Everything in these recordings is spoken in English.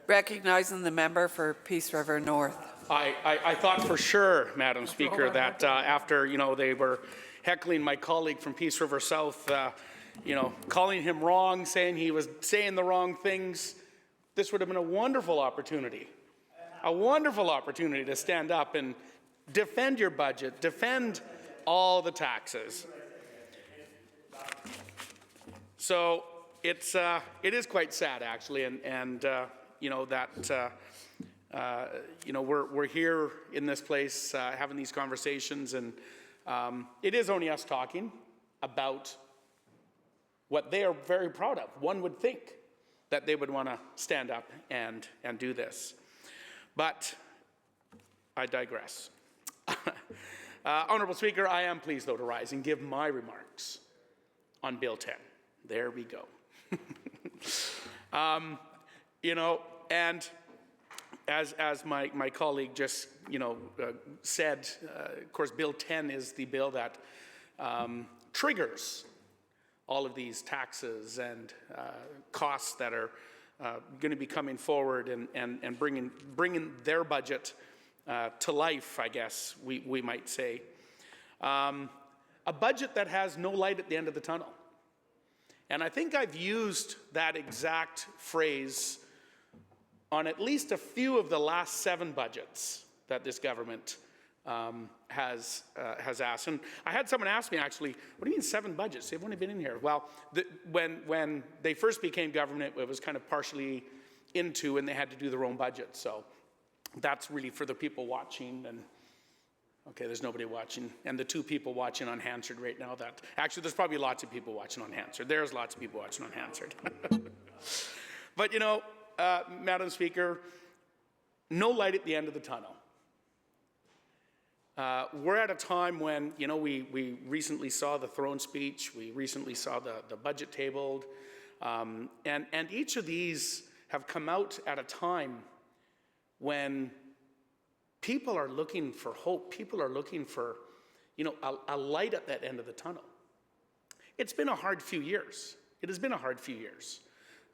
Recognizing the member for Peace River North. I thought for sure, Madam Speaker, that after, they were heckling my colleague from Peace River South, calling him wrong, saying he was saying the wrong things, this would have been a wonderful opportunity to stand up and defend your budget, defend all the taxes. So it is quite sad, actually, we're here in this place having these conversations, and it is only us talking about what they are very proud of. One would think that they would want to stand up and do this. But I digress. Honourable Speaker, I am pleased, though, to rise and give my remarks on Bill 10. There we go. And as my colleague just, said, of course, Bill 10 is the bill that triggers all of these taxes and costs that are going to be coming forward and bringing their budget to life, I guess we might say. A budget that has no light at the end of the tunnel. And I think I've used that exact phrase on at least a few of the last 7 budgets that this government has asked. And I had someone ask me, actually, what do you mean 7 budgets? They've only been in here. Well, when they first became government, it was kind of partially into, and they had to do their own budget. So that's really for the people watching. And okay, there's nobody watching. And the 2 people watching on Hansard right now, actually, there's probably lots of people watching on Hansard. There's lots of people watching on Hansard. But, Madam Speaker, no light at the end of the tunnel. We're at a time when, we recently saw the throne speech, we recently saw the budget tabled, and each of these have come out at a time when people are looking for hope, people are looking for, a light at that end of the tunnel. It's been a hard few years. It has been a hard few years.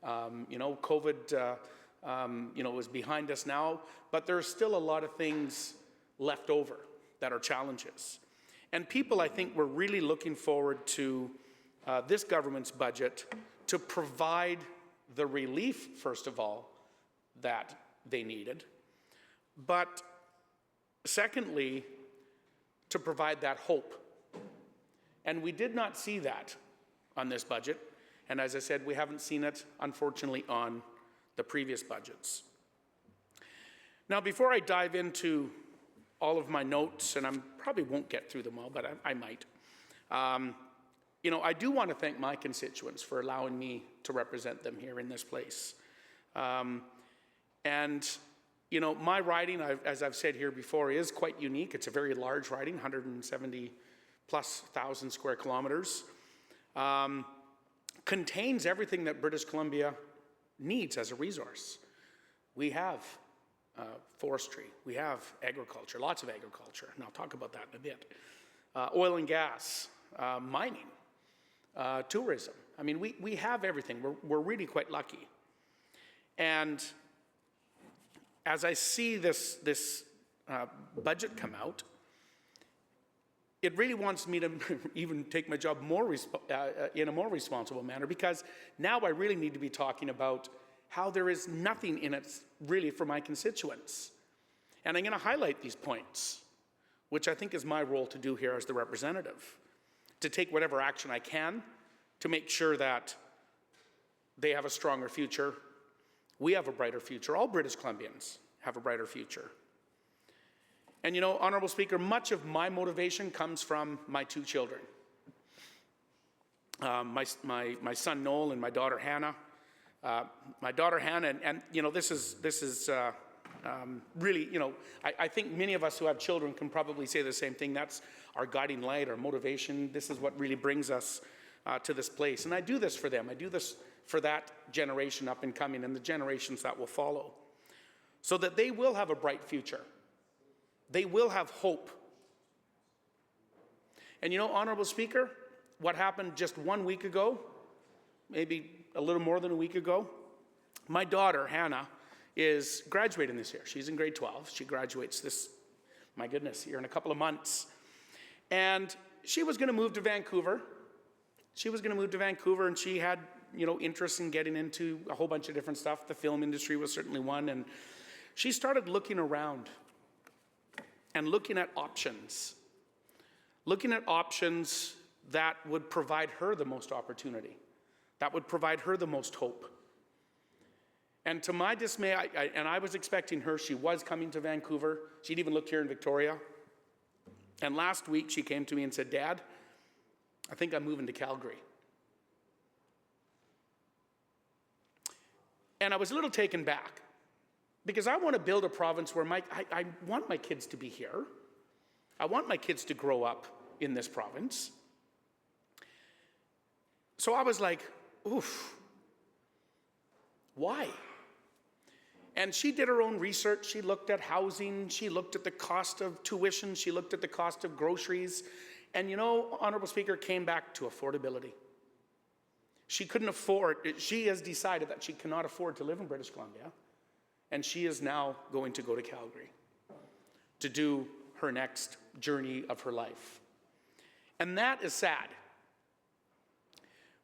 COVID, is behind us now, but there's still a lot of things left over that are challenges. And people, I think, were really looking forward to this government's budget to provide the relief, first of all, that they needed, but secondly, to provide that hope. And we did not see that on this budget. And as I said, we haven't seen it, unfortunately, on the previous budgets. Now, before I dive into all of my notes, and I probably won't get through them all, but I might. I do want to thank my constituents for allowing me to represent them here in this place. My riding, as I've said here before, is quite unique. It's a very large riding, 170,000+ square kilometers. Contains everything that British Columbia needs as a resource. We have forestry, we have agriculture, lots of agriculture, and I'll talk about that in a bit. Oil and gas, mining, tourism. I mean, we have everything. We're really quite lucky. And as I see this budget come out, it really wants me to even take my job in a more responsible manner, because now I really need to be talking about how there is nothing in it really for my constituents. And I'm going to highlight these points, which I think is my role to do here as the representative, to take whatever action I can to make sure that they have a stronger future, we have a brighter future, all British Columbians have a brighter future. And Honourable Speaker, much of my motivation comes from my 2 children. My son Noel and my daughter Hannah. My daughter Hannah, and this is really, I think many of us who have children can probably say the same thing. That's our guiding light, our motivation. This is what really brings us to this place. And I do this for them. I do this for that generation up and coming and the generations that will follow, so that they will have a bright future. They will have hope. And Honourable Speaker, what happened just 1 week ago, maybe a little more than a week ago, my daughter, Hannah, is graduating this year. She's in grade 12. She graduates this, my goodness, here in a couple of months. And she was going to move to Vancouver. And she had, interest in getting into a whole bunch of different stuff. The film industry was certainly one. And she started looking around and looking at options that would provide her the most opportunity, that would provide her the most hope. And to my dismay, I was expecting her, she was coming to Vancouver. She'd even looked here in Victoria. And last week she came to me and said, Dad, I think I'm moving to Calgary. And I was a little taken back because I want to build a province where I want my kids to be here. I want my kids to grow up in this province. So I was like, oof, why? And she did her own research. She looked at housing. She looked at the cost of tuition. She looked at the cost of groceries. And Honorable Speaker, came back to affordability. She couldn't afford, she has decided that she cannot afford to live in British Columbia. And she is now going to go to Calgary to do her next journey of her life. And that is sad.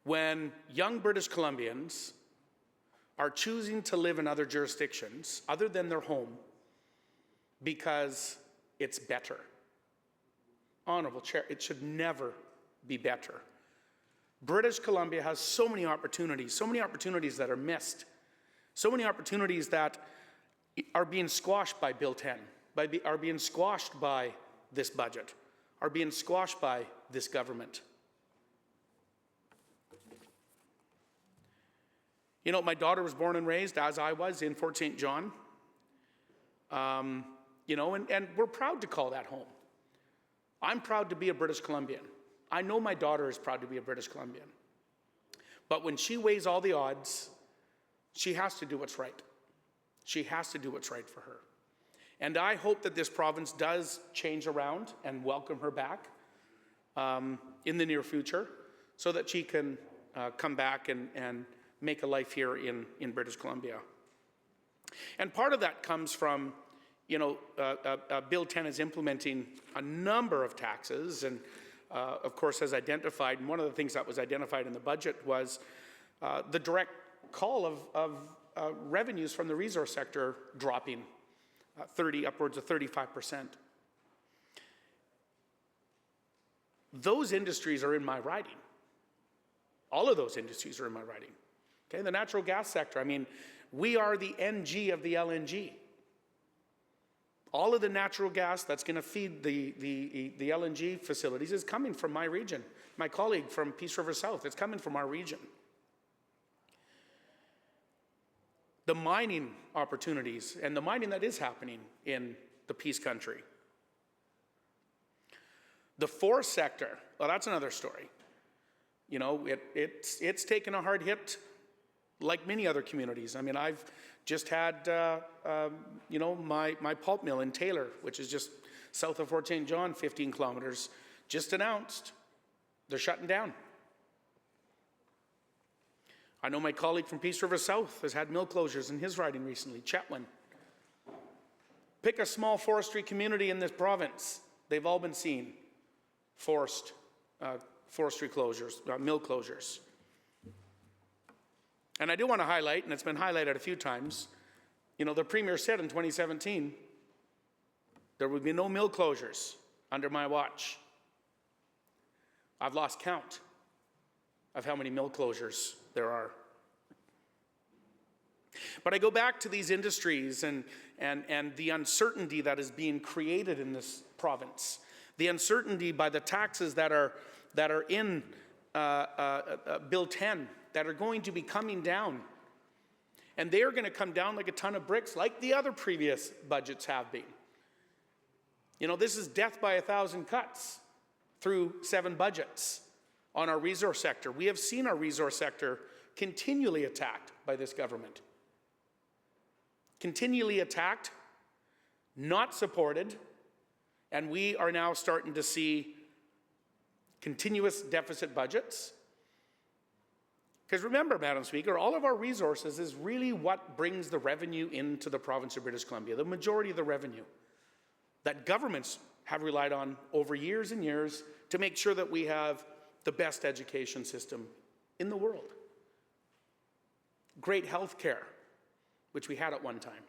When young British Columbians are choosing to live in other jurisdictions other than their home because it's better. Honorable Chair, it should never be better. British Columbia has so many opportunities that are missed, so many opportunities that are being squashed by Bill 10, are being squashed by this budget, are being squashed by this government. My daughter was born and raised, as I was, in Fort St. John. And we're proud to call that home. I'm proud to be a British Columbian. I know my daughter is proud to be a British Columbian. But when she weighs all the odds, she has to do what's right. She has to do what's right for her. And I hope that this province does change around and welcome her back in the near future so that she can come back and make a life here in British Columbia. And part of that comes from, Bill 10 is implementing a number of taxes and, of course, has identified, and one of the things that was identified in the budget was the direct call of revenues from the resource sector dropping upwards of 35%. Those industries are in my riding. All of those industries are in my riding. Okay, the natural gas sector, we are the NG of the LNG. All of the natural gas that's going to feed the LNG facilities is coming from my region. My colleague from Peace River South, it's coming from our region. The mining opportunities and the mining that is happening in the Peace Country. The forest sector, well, that's another story. It's taken a hard hit like many other communities. I've just had, my pulp mill in Taylor, which is just south of Fort St. John, 15 kilometers, just announced they're shutting down. I know my colleague from Peace River South has had mill closures in his riding recently, Chetwynd. Pick a small forestry community in this province. They've all been seeing forestry closures, mill closures. And I do want to highlight, and it's been highlighted a few times, the Premier said in 2017, there would be no mill closures under my watch. I've lost count of how many mill closures there are. But I go back to these industries and the uncertainty that is being created in this province, the uncertainty by the taxes that are in Bill 10 that are going to be coming down. And they are going to come down like a ton of bricks, like the other previous budgets have been. This is death by 1,000 cuts through 7 budgets on our resource sector. We have seen our resource sector continually attacked by this government. Continually attacked, not supported, and we are now starting to see continuous deficit budgets, Because remember, Madam Speaker, all of our resources is really what brings the revenue into the province of British Columbia, the majority of the revenue that governments have relied on over years and years to make sure that we have the best education system in the world. Great health care, which we had at one time.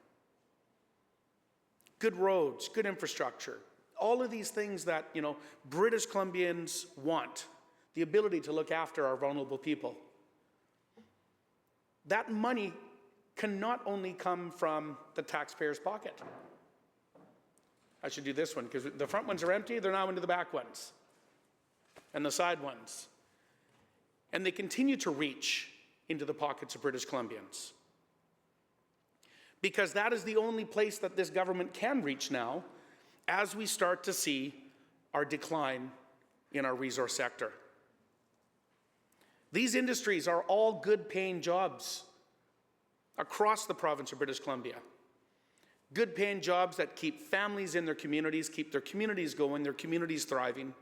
Good roads, good infrastructure. All of these things that, British Columbians want. The ability to look after our vulnerable people. That money can not only come from the taxpayer's pocket. I should do this one, because the front ones are empty, they're now into the back ones. And the side ones. And they continue to reach into the pockets of British Columbians. Because that is the only place that this government can reach now as we start to see our decline in our resource sector. These industries are all good-paying jobs across the province of British Columbia. Good-paying jobs that keep families in their communities, keep their communities going, their communities thriving,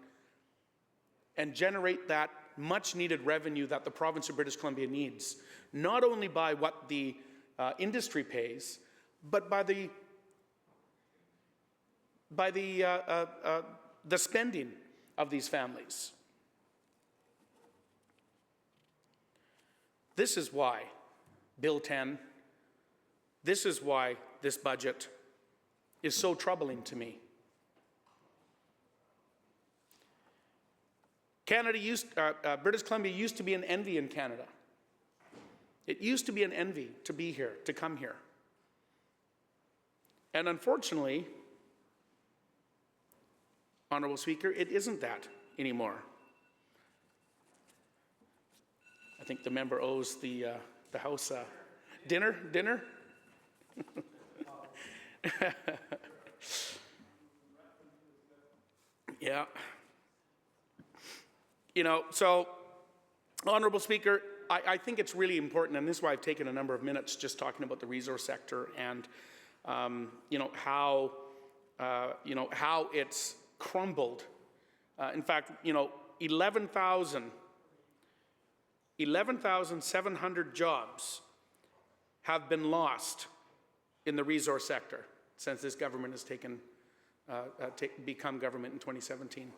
and generate that much-needed revenue that the province of British Columbia needs, not only by what the industry pays, but by the spending of these families. This is why Bill 10, this is why this budget is so troubling to me. British Columbia used to be an envy in Canada. It used to be an envy to be here, to come here. And unfortunately, Honourable Speaker, it isn't that anymore. I think the member owes the House dinner? Yeah. So, Honourable Speaker, I think it's really important, and this is why I've taken a number of minutes just talking about the resource sector and, how it's crumbled. In fact, 11,700 jobs have been lost in the resource sector since this government has become government in 2017.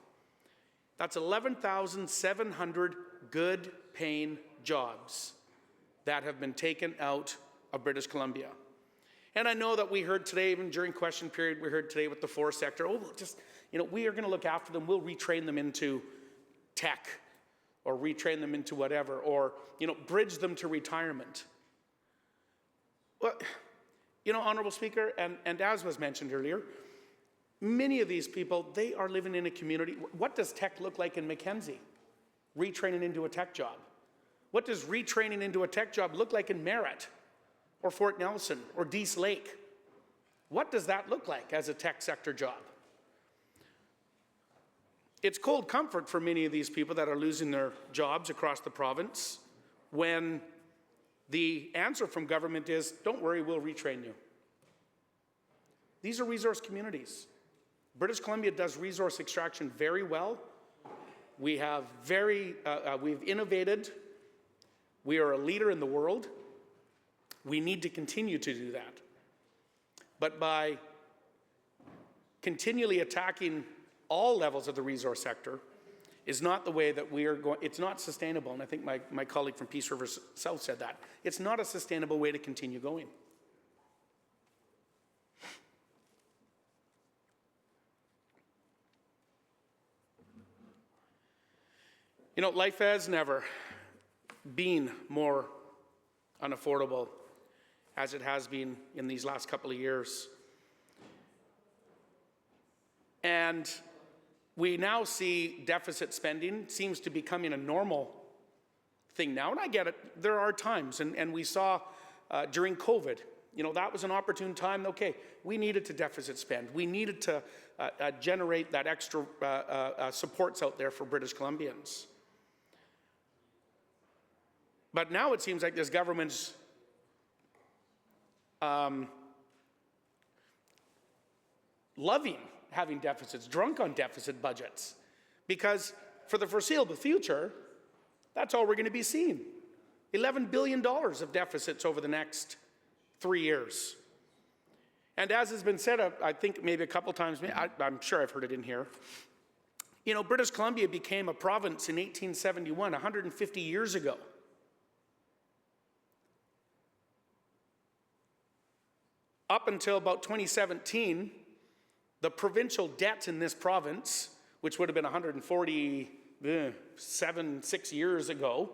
That's 11,700 good-paying jobs that have been taken out of British Columbia. And I know that we heard today, even during question period, we heard today with the forest sector, we are going to look after them, we'll retrain them into tech, or retrain them into whatever, or, bridge them to retirement. Well, Honourable Speaker, and as was mentioned earlier, many of these people, they are living in a community. What does tech look like in Mackenzie? Retraining into a tech job. What does retraining into a tech job look like in Merritt, or Fort Nelson, or Dease Lake? What does that look like as a tech sector job? It's cold comfort for many of these people that are losing their jobs across the province when the answer from government is, don't worry, we'll retrain you. These are resource communities. British Columbia does resource extraction very well. We have we've innovated. We are a leader in the world. We need to continue to do that. But by continually attacking all levels of the resource sector is not the way that we are going. It's not sustainable, and I think my colleague from Peace River South said that. It's not a sustainable way to continue going. Life has never been more unaffordable as it has been in these last couple of years. And we now see deficit spending seems to be becoming a normal thing now. And I get it, there are times, and we saw during COVID, that was an opportune time. Okay, we needed to deficit spend. We needed to generate that extra supports out there for British Columbians. But now it seems like this government's loving having deficits, drunk on deficit budgets, because for the foreseeable future, that's all we're going to be seeing. $11 billion of deficits over the next 3 years. And as has been said, I think maybe a couple times, I'm sure I've heard it in here, you know, British Columbia became a province in 1871, 150 years ago. Up until about 2017, the provincial debt in this province, which would have been 6 years ago,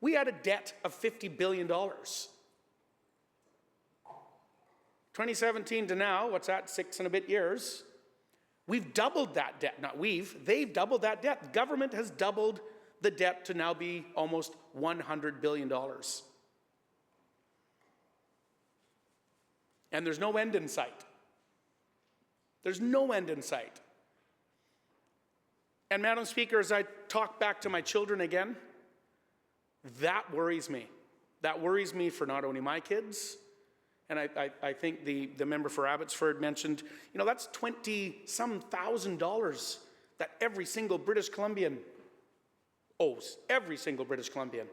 we had a debt of $50 billion. 2017 to now, what's that, 6 and a bit years? We've doubled that debt. Not we've, they've doubled that debt. The government has doubled the debt to now be almost $100 billion. And there's no end in sight. There's no end in sight. And Madam Speaker, as I talk back to my children again, that worries me. That worries me for not only my kids, and I think the member for Abbotsford mentioned, you know, that's $20-some thousand that every single British Columbian owes. Every single British Columbian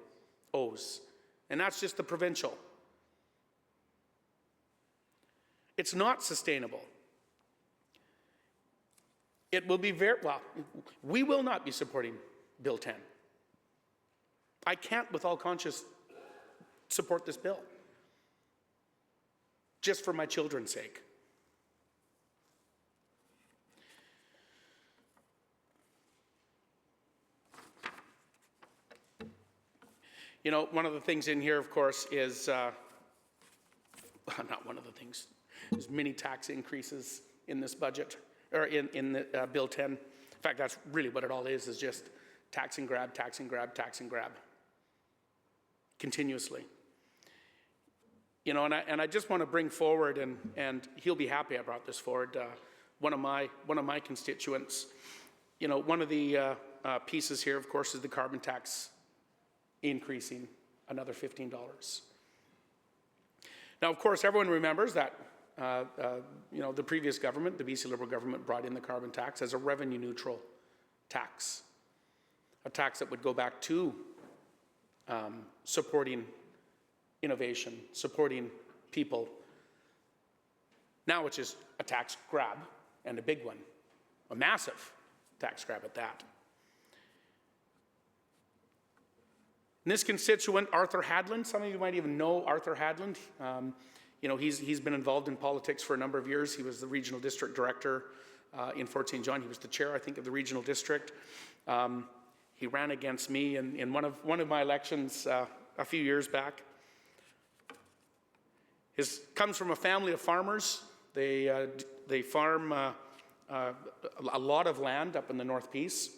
owes. And that's just the provincial. It's not sustainable. It will be we will not be supporting Bill 10. I can't, with all conscience, support this bill. Just for my children's sake. You know, one of the things in here, of course, is, not one of the things, there's many tax increases in this budget, or in the Bill 10. In fact, that's really what it all is just tax and grab, tax and grab, tax and grab. Continuously. You know, and I just want to bring forward, and he'll be happy I brought this forward, one of my constituents. You know, one of the pieces here, of course, is the carbon tax increasing another $15. Now, of course, everyone remembers that, you know, the previous government, the BC Liberal government, brought in the carbon tax as a revenue-neutral tax, a tax that would go back to supporting innovation, supporting people. Now it's just a tax grab, and a big one, a massive tax grab at that. And this constituent, Arthur Hadland, some of you might even know Arthur Hadland. You know, he's been involved in politics for a number of years. He was the regional district director in Fort St. John. He was the chair, I think, of the regional district. He ran against me in one of my elections a few years back. Comes from a family of farmers. They farm a lot of land up in the North Peace.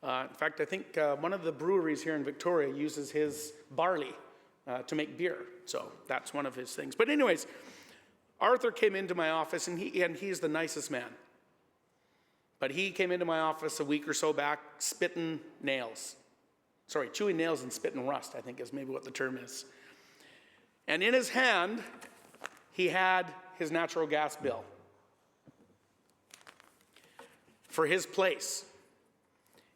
In fact, I think one of the breweries here in Victoria uses his barley to make beer. So that's one of his things. But anyways, Arthur came into my office, and he's the nicest man. But he came into my office a week or so back, spitting nails. Sorry, chewing nails and spitting rust, I think is maybe what the term is. And in his hand, he had his natural gas bill for his place.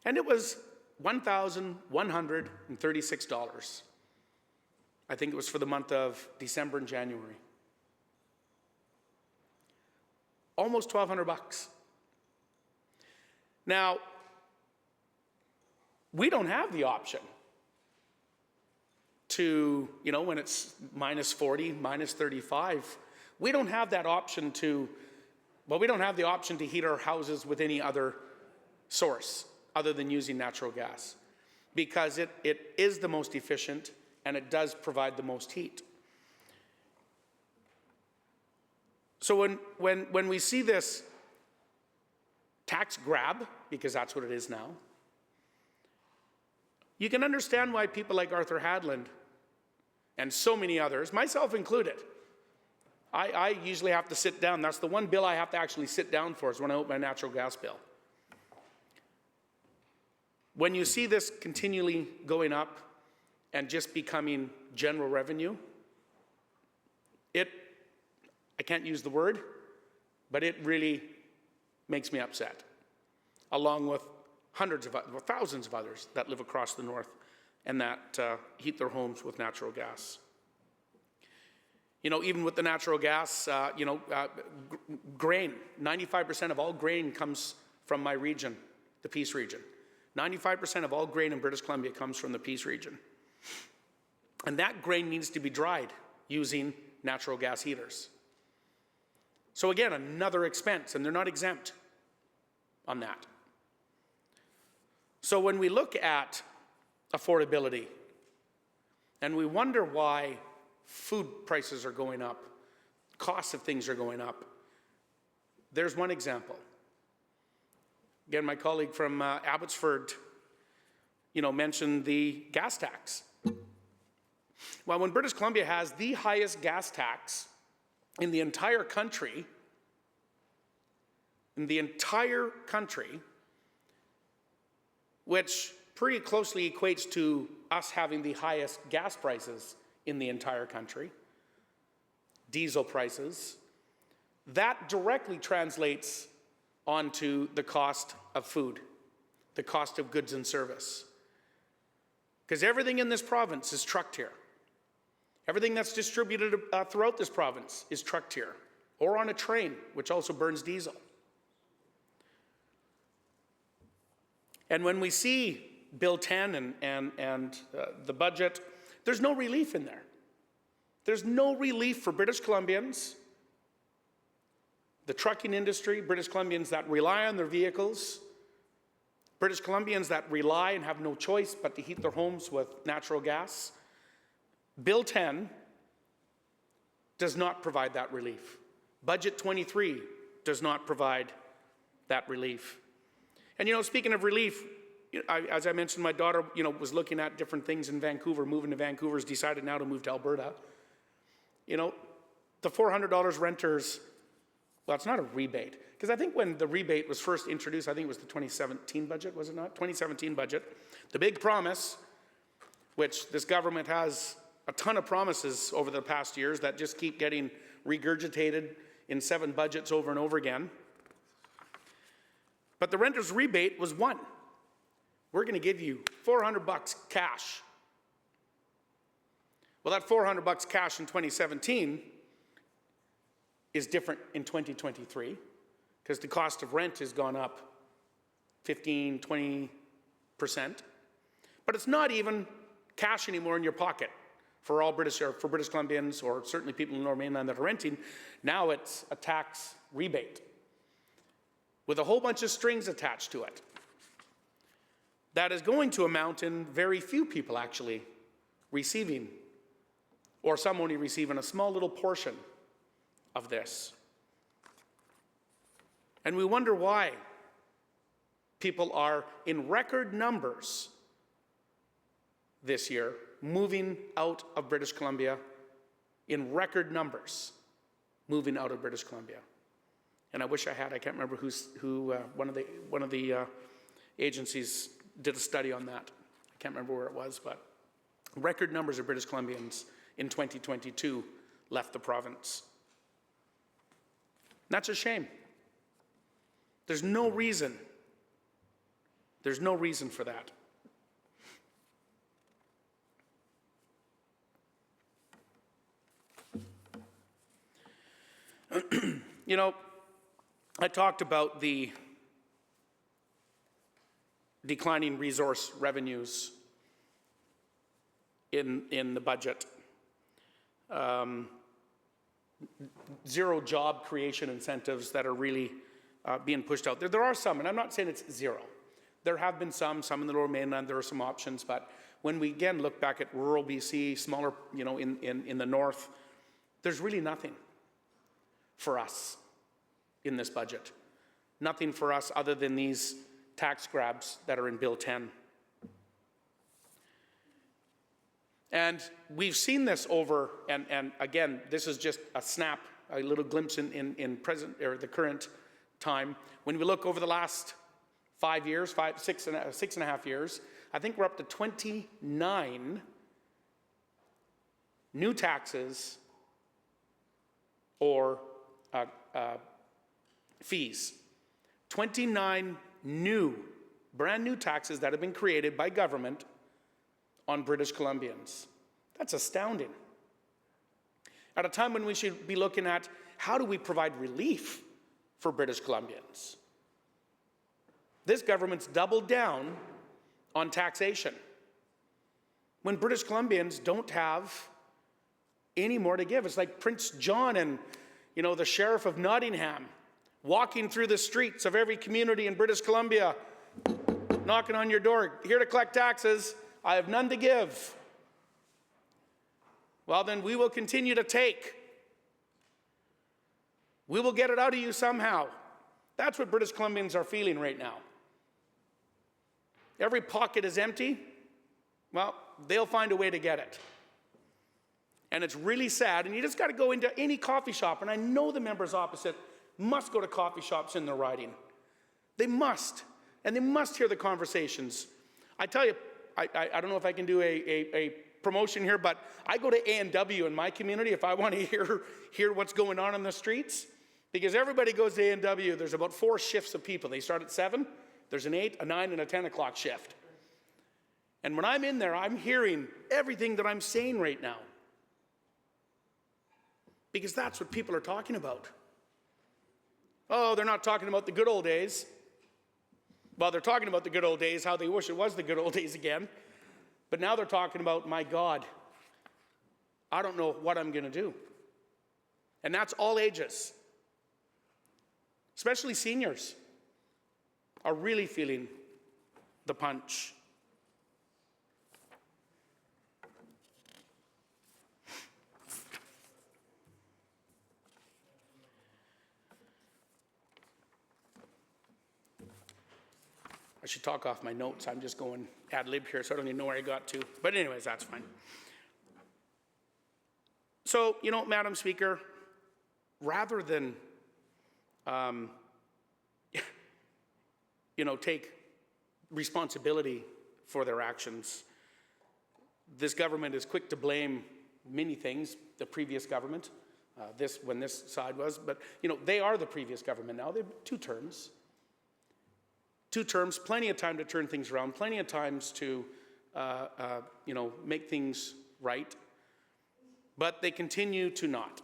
And it was $1,136. I think it was for the month of December and January. Almost $1,200. Now, we don't have the option to, you know, when it's minus 40, minus 35, we don't have that option we don't have the option to heat our houses with any other source other than using natural gas, because it is the most efficient and it does provide the most heat. So when we see this tax grab, because that's what it is now, you can understand why people like Arthur Hadland and so many others, myself included, I usually have to sit down. That's the one bill I have to actually sit down for, is when I open my natural gas bill. When you see this continually going up and just becoming general revenue, I can't use the word, but it really makes me upset, along with thousands of others that live across the North and that heat their homes with natural gas. You know, even with the natural gas, grain, 95% of all grain comes from my region, the Peace region. 95% of all grain in British Columbia comes from the Peace region. And that grain needs to be dried using natural gas heaters. So again, another expense, and they're not exempt on that. So when we look at affordability, and we wonder why food prices are going up, costs of things are going up, there's one example. Again, my colleague from Abbotsford, mentioned the gas tax. Well, when British Columbia has the highest gas tax in the entire country, which pretty closely equates to us having the highest gas prices in the entire country, diesel prices, that directly translates onto the cost of food, the cost of goods and service. Because everything in this province is trucked here. Everything that's distributed throughout this province is trucked here, or on a train, which also burns diesel. And when we see Bill 10 and the budget, there's no relief in there. There's no relief for British Columbians, the trucking industry, British Columbians that rely on their vehicles, British Columbians that rely and have no choice but to heat their homes with natural gas. Bill 10 does not provide that relief. Budget 23 does not provide that relief. And speaking of relief, as I mentioned, my daughter, was looking at different things in Vancouver, moving to Vancouver, has decided now to move to Alberta. The $400 renters, well, it's not a rebate. Because I think when the rebate was first introduced, I think it was the 2017 budget, was it not? 2017 budget. The big promise, which this government has a ton of promises over the past years that just keep getting regurgitated in 7 budgets over and over again. But the renter's rebate was one. We're going to give you $400 cash. Well, that $400 cash in 2017 is different in 2023 because the cost of rent has gone up 15, 20%. But it's not even cash anymore in your pocket for all British Columbians, or certainly people in the Lower Mainland that are renting. Now it's a tax rebate with a whole bunch of strings attached to it. That is going to amount in very few people actually receiving, or some only receiving a small little portion of this. And we wonder why people are in record numbers this year moving out of British Columbia, in record numbers moving out of British Columbia. And I wish I can't remember one of the agencies did a study on that. I can't remember where it was, but record numbers of British Columbians in 2022 left the province. That's a shame. There's no reason for that. I talked about the declining resource revenues in the budget. Zero job creation incentives that are really being pushed out there. There are some, and I'm not saying it's zero. There have been some in the Lower Mainland, there are some options, but when we again look back at rural BC, smaller, in the north, there's really nothing for us in this budget. Nothing for us other than these tax grabs that are in Bill 10. And we've seen this over, and again, this is just a snap, a little glimpse in present, or the current time. When we look over the last 5 years, 6.5 years, I think we're up to 29 new taxes or fees. 29 brand new taxes that have been created by government on British Columbians. That's astounding. At a time when we should be looking at how do we provide relief for British Columbians. This government's doubled down on taxation when British Columbians don't have any more to give. It's like Prince John and, the Sheriff of Nottingham walking through the streets of every community in British Columbia, knocking on your door, here to collect taxes, I have none to give. Well, then we will continue to take. We will get it out of you somehow. That's what British Columbians are feeling right now. Every pocket is empty. Well, they'll find a way to get it. And it's really sad, and you just got to go into any coffee shop, and I know the members opposite must go to coffee shops in their riding. They must, and they must hear the conversations. I tell you, I don't know if I can do a promotion here, but I go to A&W in my community if I want to hear what's going on in the streets, because everybody goes to A&W. There's about 4 shifts of people. They start at 7, there's an 8, a 9, and a 10 o'clock shift. And when I'm in there, I'm hearing everything that I'm saying right now. Because that's what people are talking about. Oh, they're not talking about the good old days. Well, they're talking about the good old days, how they wish it was the good old days again. But now they're talking about, my God, I don't know what I'm going to do. And that's all ages. Especially seniors are really feeling the punch. I should talk off my notes. I'm just going ad lib here, so I don't even know where I got to. But anyways, that's fine. So, Madam Speaker, rather than, take responsibility for their actions, this government is quick to blame many things, the previous government, when this side was. But, they are the previous government now. They have 2 terms. 2 terms, plenty of time to turn things around, plenty of times to, make things right. But they continue to not.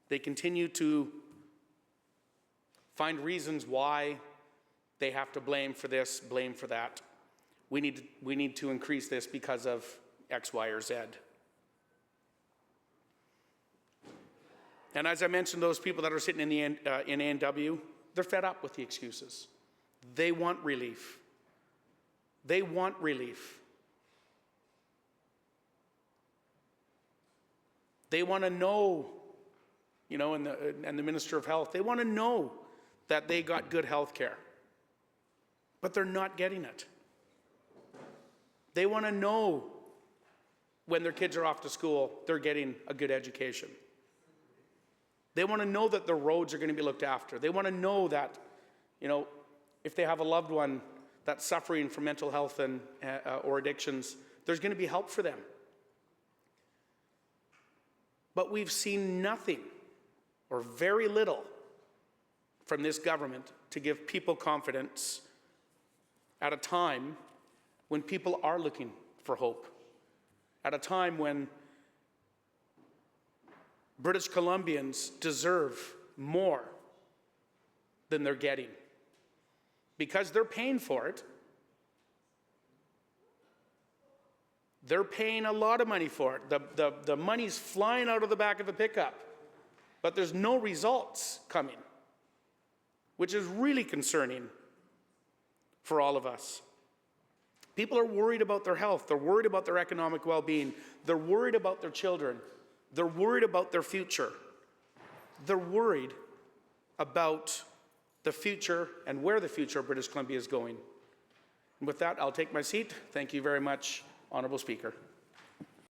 They continue to find reasons why they have to blame for this, blame for that. We need to increase this because of X, Y, or Z. And as I mentioned, those people that are sitting in A&W, they're fed up with the excuses. They want relief. They want relief. They want to know, and the Minister of Health, they want to know that they got good health care. But they're not getting it. They want to know when their kids are off to school, they're getting a good education. They want to know that their roads are going to be looked after. They want to know that, if they have a loved one that's suffering from mental health and or addictions, there's going to be help for them. But we've seen nothing or very little from this government to give people confidence at a time when people are looking for hope, at a time when British Columbians deserve more than they're getting. Because they're paying for it. They're paying a lot of money for it. The money's flying out of the back of the pickup. But there's no results coming, which is really concerning for all of us. People are worried about their health. They're worried about their economic well-being. They're worried about their children. They're worried about their future. They're worried about the future and where the future of British Columbia is going. And with that, I'll take my seat. Thank you very much, Honourable Speaker.